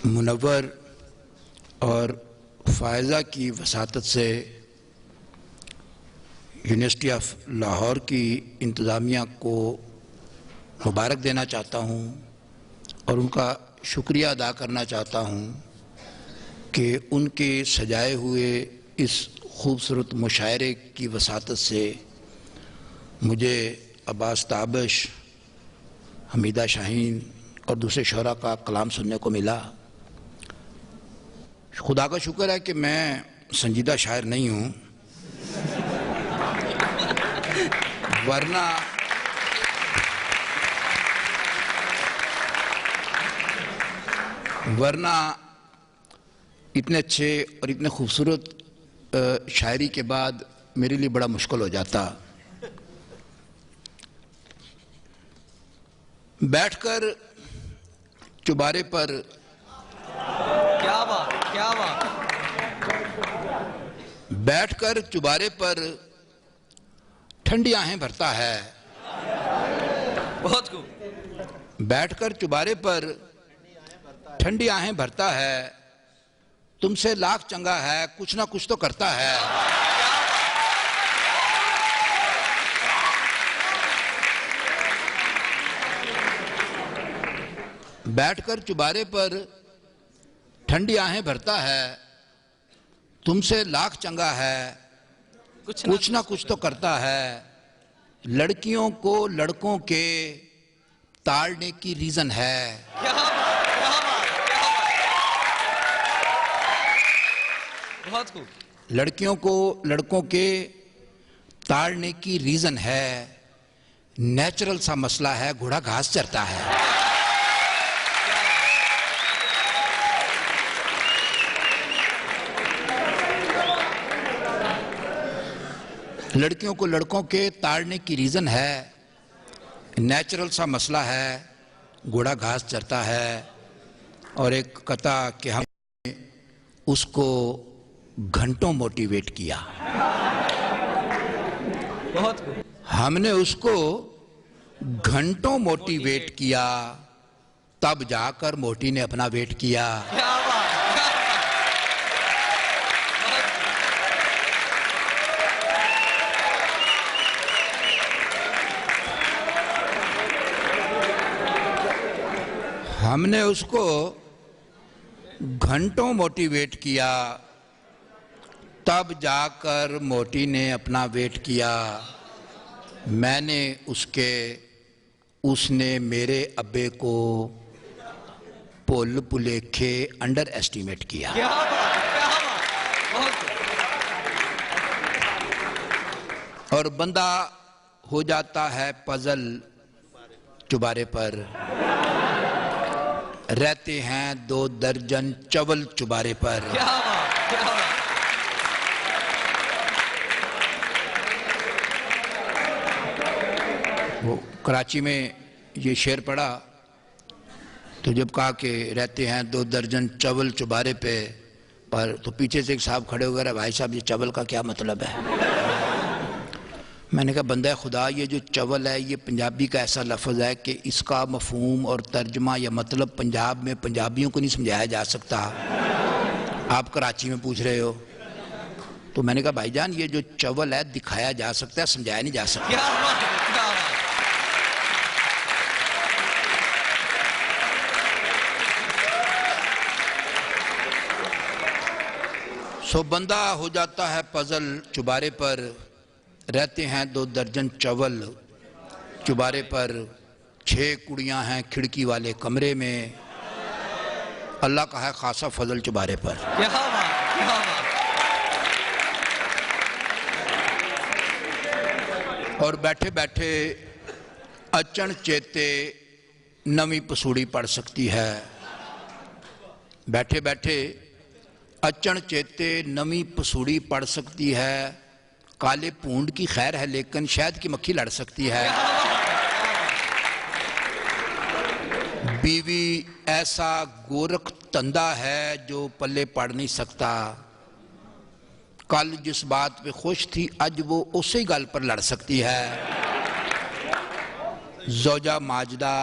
मुनव्वर और फ़ायज़ा की वसातत से यूनिवर्सिटी ऑफ लाहौर की इंतज़ामिया को मुबारक देना चाहता हूँ और उनका शुक्रिया अदा करना चाहता हूँ कि उनके सजाए हुए इस खूबसूरत मुशायरे की वसातत से मुझे अब्बास ताबश, हमीदा शाहीन और दूसरे शोरा का कलाम सुनने को मिला। खुदा का शुक्र है कि मैं संजीदा शायर नहीं हूँ, वरना इतने अच्छे और इतने खूबसूरत शायरी के बाद मेरे लिए बड़ा मुश्किल हो जाता। बैठकर चुबारे पर क्या बात बैठकर चुबारे पर ठंडी आहें भरता है। बहुत खूब। बैठकर चुबारे पर ठंडी आहें भरता है, तुमसे लाख चंगा है, कुछ ना कुछ तो करता है। बैठकर चुबारे पर ठंडी आहें भरता है, तुमसे लाख चंगा है, कुछ ना कुछ तो करता है। लड़कियों को लड़कों के ताड़ने की रीजन है। क्या बात, क्या बात, क्या बात। बहुत खूब। लड़कियों को लड़कों के ताड़ने की रीजन है, नेचुरल सा मसला है, घोड़ा घास चरता है। लड़कियों को लड़कों के ताड़ने की रीजन है, नेचुरल सा मसला है, घोड़ा घास चरता है। और एक कथा कि हमने उसको घंटों मोटिवेट किया। बहुत खूब। हमने उसको घंटों मोटिवेट किया, तब जाकर मोटी ने अपना वेट किया। क्या बात, क्या बात। हमने उसको घंटों मोटिवेट किया, तब जाकर मोटी ने अपना वेट किया। मैंने उसने मेरे अब्बे को पुल पुलेखे अंडर एस्टिमेट किया। क्या बात, क्या बात। बहुत खूब। और बंदा हो जाता है पजल चुबारे पर, रहते हैं 2 दर्जन चवल चुबारे पर। क्या बात, क्या बात। वो कराची में ये शेर पढ़ा तो जब कहा कि रहते हैं 2 दर्जन चवल चुबारे पे पर, तो पीछे से एक साहब खड़े हो गए, भाई साहब ये चवल का क्या मतलब है? मैंने कहा बंदा खुदा, ये जो चवल है ये पंजाबी का ऐसा लफ्ज़ है कि इसका मफहूम और तर्जमा या मतलब पंजाब में पंजाबियों को नहीं समझाया जा सकता। आप कराची में पूछ रहे हो। तो मैंने कहा भाईजान ये जो चवल है दिखाया जा सकता है, समझाया नहीं जा सकता। क्या बात, क्या बात। सो बंदा हो जाता है पजल चुबारे पर, रहते हैं 2 दर्जन चवल चुबारे पर, 6 कुड़ियां हैं खिड़की वाले कमरे में, अल्लाह का है खासा फजल चुबारे पर। क्या बात, क्या बात। और बैठे बैठे अचन चेते नवी पसूड़ी पड़ सकती है। बैठे बैठे अचन चेते नवी पसूड़ी पड़ सकती है, काले पूंड की खैर है लेकिन शहद की मक्खी लड़ सकती है। बीवी ऐसा गोरख तंदा है जो पल्ले पड़ नहीं सकता, कल जिस बात पे खुश थी आज वो उसी गल पर लड़ सकती है। जोजा माजदा।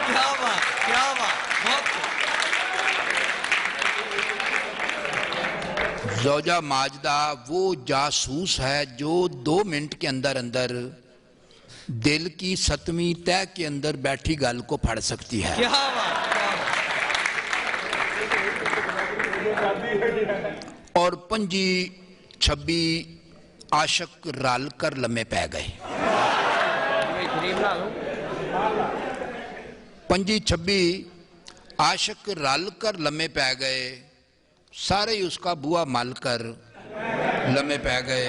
क्या बात, क्या बात। जोजा माजदा वो जासूस है जो 2 मिनट के अंदर अंदर दिल की 7वीं तह के अंदर बैठी गल को फड़ सकती है। क्या बात, और 25 आशक रल कर लम्हे पै गए। 25 आशक रल कर लम्हे पै गए, सारे ही उसका बुआ मल कर लम्हे पै गए।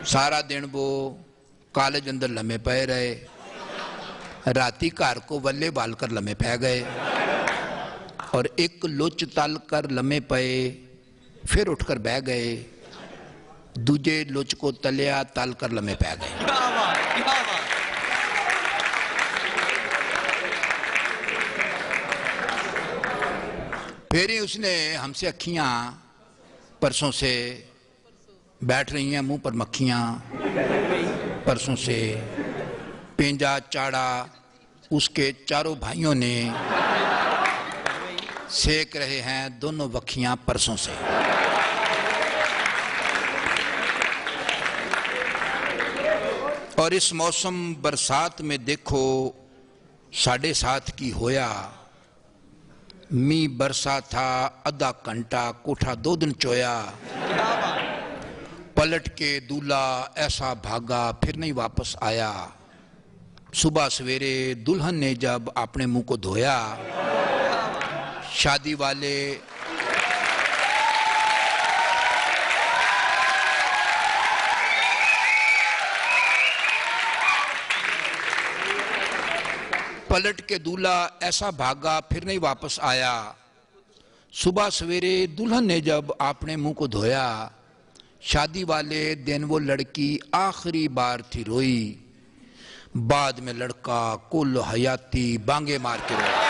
सारा दिन वो कॉलेज अंदर लम्हे पे रहे, राती घर को वल्ले बाल कर लम्हे पै गए और एक लुच तल कर लम्हे पे, फिर उठकर बह गए, दूजे लुच को तलिया तल कर लम्हे पै गए। क्या बात, क्या बात। फिर ही उसने हमसे अखियां परसों से बैठ रही हैं, मुंह पर मक्खियां परसों से, पेंजा चाड़ा उसके चारों भाइयों ने सेक रहे हैं दोनों वखियां परसों से। और इस मौसम बरसात में देखो साढ़े 7 की होया, मी बरसा था आधा घंटा, कोठा 2 दिन चोया। पलट के दूल्हा ऐसा भागा फिर नहीं वापस आया। सुबह सवेरे दुल्हन ने जब अपने मुंह को धोया, शादी वाले पलट के दूल्हा ऐसा भागा फिर नहीं वापस आया। सुबह सवेरे दुल्हन ने जब अपने मुंह को धोया, शादी वाले दिन वो लड़की आखिरी बार थी रोई, बाद में लड़का कुल हयाती बांगे मार के रोया।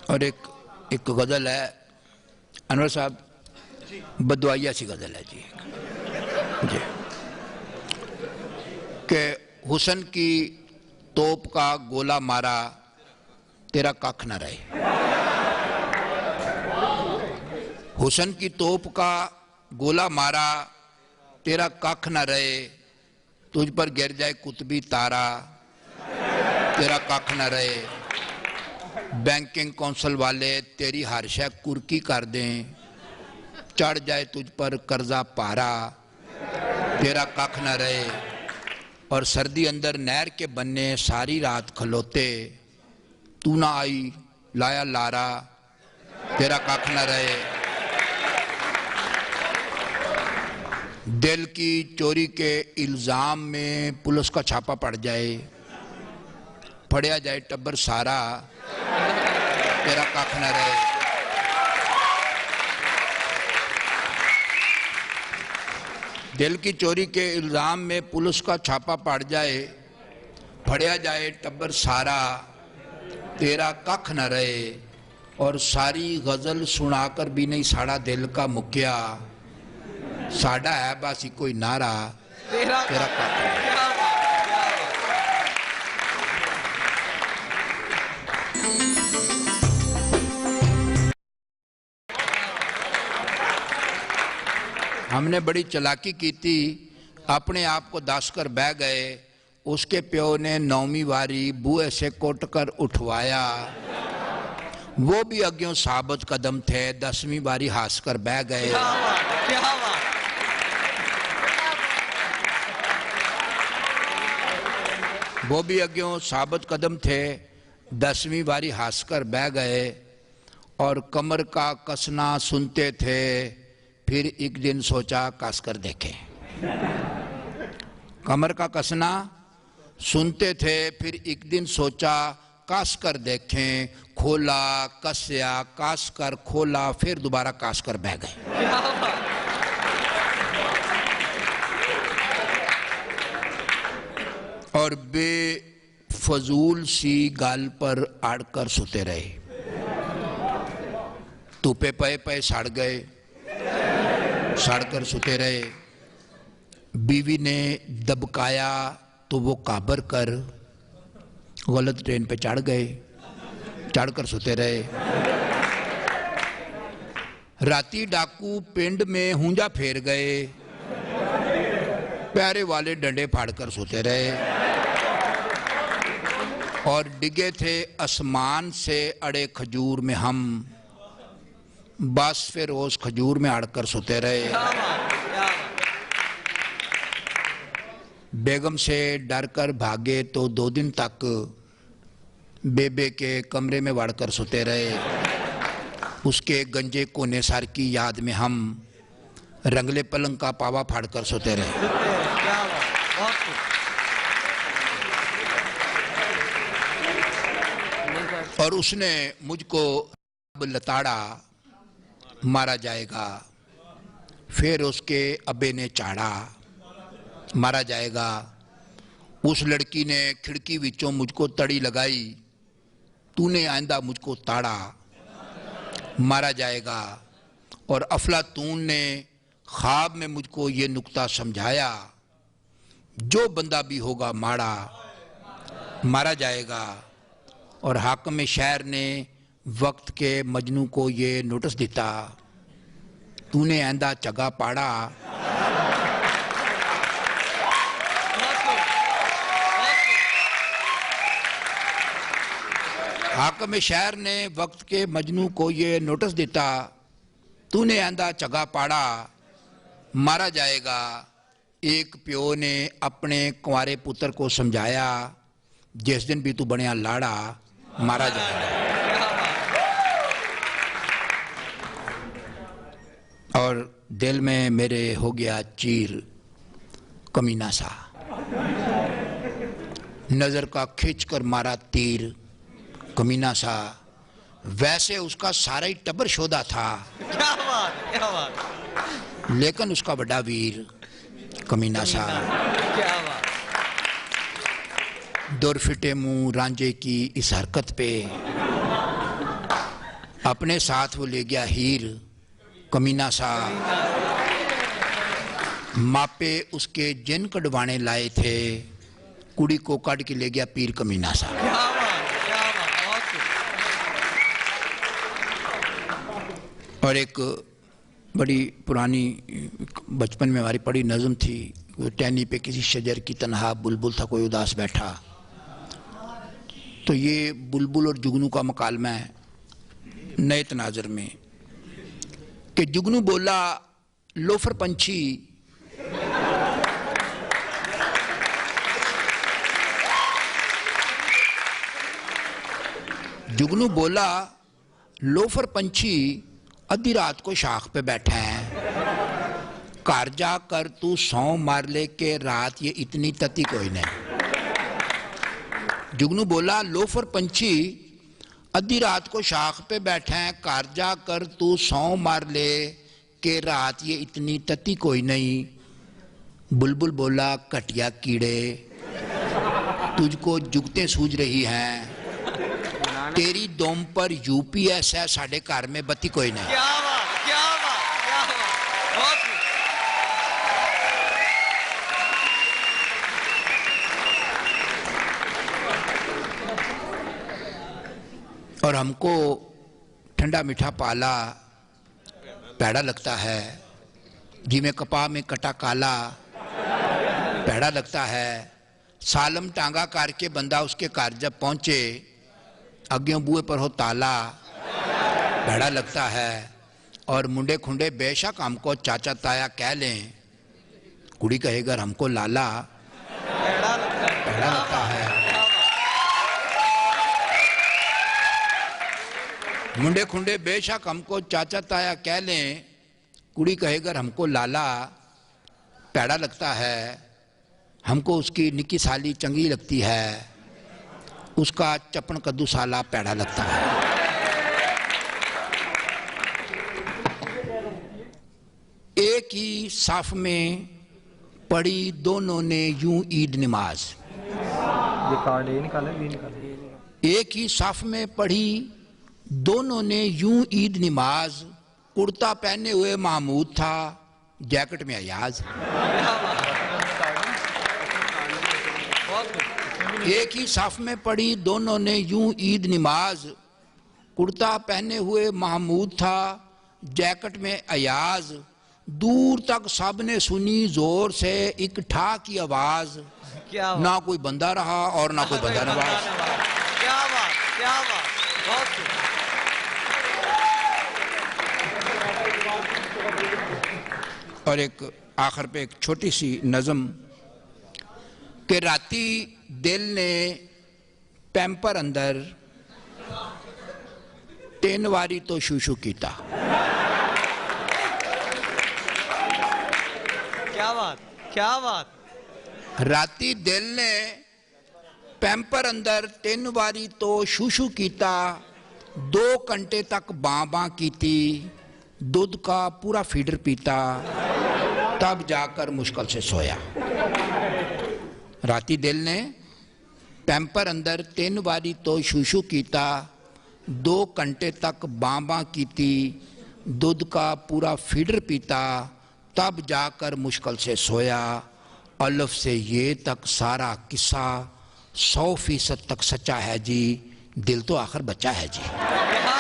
और एक गजल है अनवर साहब, बदवाइया सी गजल है जी कि हुसन की तोप का गोला मारा तेरा कख न रहे। हुसन की तोप का गोला मारा तेरा कख न रहे, तुझ पर गिर जाए कुतबी तारा तेरा कख न रहे। बैंकिंग कौंसिल वाले तेरी हर शय कुर्की कर दें, चढ़ जाए तुझ पर कर्जा पारा तेरा कख न रहे। और सर्दी अंदर नहर के बन्ने सारी रात खलोते, तू ना आई लाया लारा तेरा कख न रहे। दिल की चोरी के इल्जाम में पुलिस का छापा पड़ जाए, फड़िया जाए टब्बर सारा तेरा कख न रहे। दिल की चोरी के इल्जाम में पुलिस का छापा पड़ जाए, फड़िया जाए टब्बर सारा तेरा कख न रहे। और सारी गजल सुनाकर भी नहीं साड़ा दिल का मुखिया, साड़ा है बस कोई नारा तेरा कख न रहे। हमने बड़ी चालाकी की थी, अपने आप को दस कर बह गए। उसके प्यो ने 9वीं बारी बुए से कोट कर उठवाया, वो भी अग्यों साबित कदम थे, 10वीं बारी हंस कर बह गए। वो भी अग्यों साबित कदम थे, 10वीं बारी हंस कर बह गए। और कमर का कसना सुनते थे, फिर एक दिन सोचा कस कर देखें। कमर का कसना सुनते थे, फिर एक दिन सोचा कस कर देखें। खोला कसया कस कर खोला, फिर दोबारा कस कर बह गए। और बेफजूल सी गाल पर अड़कर सुते रहे। धूपे पे पे सड़ गए, सड़कर सुते रहे। बीवी ने दबकाया तो वो काबर कर गलत ट्रेन पे चढ़ गए, चढ़कर सोते रहे। राती डाकू पिंड में हुंजा फेर गए, प्यारे वाले डंडे फाड़कर सोते रहे। और डिगे थे आसमान से अड़े खजूर में हम, बस फिर उस खजूर में अड़कर सोते रहे। बेगम से डरकर भागे तो 2 दिन तक बेबे के कमरे में वड़कर सोते रहे। उसके गंजे कोने सर की याद में हम रंगले पलंग का पावा फाड़कर सोते रहे। और उसने मुझको लताड़ा, मारा जाएगा। फिर उसके अब्बे ने चाड़ा, मारा जाएगा। उस लड़की ने खिड़की विचों मुझको तड़ी लगाई, तूने आइंदा मुझको ताड़ा, मारा जाएगा। और अफलातून ने ख्वाब में मुझको ये नुक्ता समझाया, जो बंदा भी होगा माड़ा, मारा जाएगा। और हाकिम शहर ने वक्त के मजनू को ये नोटिस दिता, तूने आइंदा चगा पाड़ा। हाकिम शहर ने वक्त के मजनू को ये नोटिस देता, तूने आंदा चगा पाड़ा, मारा जाएगा। एक प्यो ने अपने कुंवारे पुत्र को समझाया, जिस दिन भी तू बनिया लाड़ा, मारा जाएगा। और दिल में मेरे हो गया चीर कमीना सा, नजर का खींच कर मारा तीर कमीना सा। वैसे उसका सारा ही टब्बर शोधा था, क्या बात, क्या बात। लेकिन उसका बड़ा वीर कमीना सा। क्या बात। दुर फिटे मुंह रांझे की इस हरकत पे, अपने साथ वो ले गया हीर कमीना सा। मापे उसके जिन कटवाने लाए थे, कुड़ी को काट के ले गया पीर कमीना सा। क्या बात, क्या बात, बहुत खूब। और एक बड़ी पुरानी बचपन में हमारी पढ़ी नज़म थी, वो टहनी पे किसी शजर की तनहा बुलबुल था कोई उदास बैठा। तो ये बुलबुल और जुगनू का मकालमा है नए तनाजर में, कि जुगनू बोला लोफर पंछी, जुगनू बोला लोफर पंछी आधी रात को शाख पे बैठा है, घर जाकर तू सौ मार ले के रात ये इतनी तती कोई नहीं। जुगनू बोला लोफर पंछी आधी रात को शाख पे बैठा है, घर जाकर तू सौ मार ले के रात ये इतनी तती कोई नहीं। बुलबुल बोला कटिया कीड़े, तुझको जुगतें सूझ रही हैं, तेरी दोम पर यूपीएस है, साढ़े घर में बत्ती कोई नहीं। क्या बात, क्या बात, क्या बात, बहुत खूब। और हमको ठंडा मीठा पाला पैड़ा लगता है, जिमें कपा में कटा काला पैड़ा लगता है। सालम टांगा करके बंदा उसके घर जब पहुंचे, अग्यों बुए पर हो ताला पैड़ा लगता है। और मुंडे खुंडे बेशक हमको चाचा ताया कह लें, कुड़ी कहेगा हमको लाला पैड़ा लगता है। मुंडे खुंडे बेशक हमको चाचा ताया कह लें, कुड़ी कहेगा हमको लाला पैड़ा लगता है। हमको उसकी निकी साली चंगी लगती है, उसका चपन कद्दू साला पैड़ा लगता है। एक ही साफ में पढ़ी दोनों ने यूं ईद नमाज, एक ही साफ में पढ़ी दोनों ने यूं ईद नमाज। कुर्ता पहने हुए महमूद था, जैकेट में अयाज। एक ही साफ में पढ़ी दोनों ने यूं ईद नमाज। कुर्ता पहने हुए महमूद था, जैकेट में अयाज। दूर तक सब ने सुनी जोर से एक ठा की आवाज। क्या बात, ना कोई बंदा रहा और ना कोई बंदा नवाज। क्या बात, क्या बात, बहुत खूब। और एक आखिर पे एक छोटी सी नज़म कि राती दिल ने पैंपर अंदर 3 वारी तो शूशू कीता। क्या बात, क्या बात। राती दिल ने पैंपर अंदर 3 वारी तो शूशू कीता। 2 घंटे तक बां बां कीती, दूध का पूरा फीडर पीता, तब जाकर मुश्किल से सोया। राती दिल ने पैंपर अंदर 3 वारी तो शूशू कीता। 2 घंटे तक बां बां कीती, दूध का पूरा फीडर पीता, तब जाकर मुश्किल से सोया। अल्फ से ये तक सारा किस्सा 100% तक सच्चा है जी, दिल तो आखिर बच्चा है जी। क्या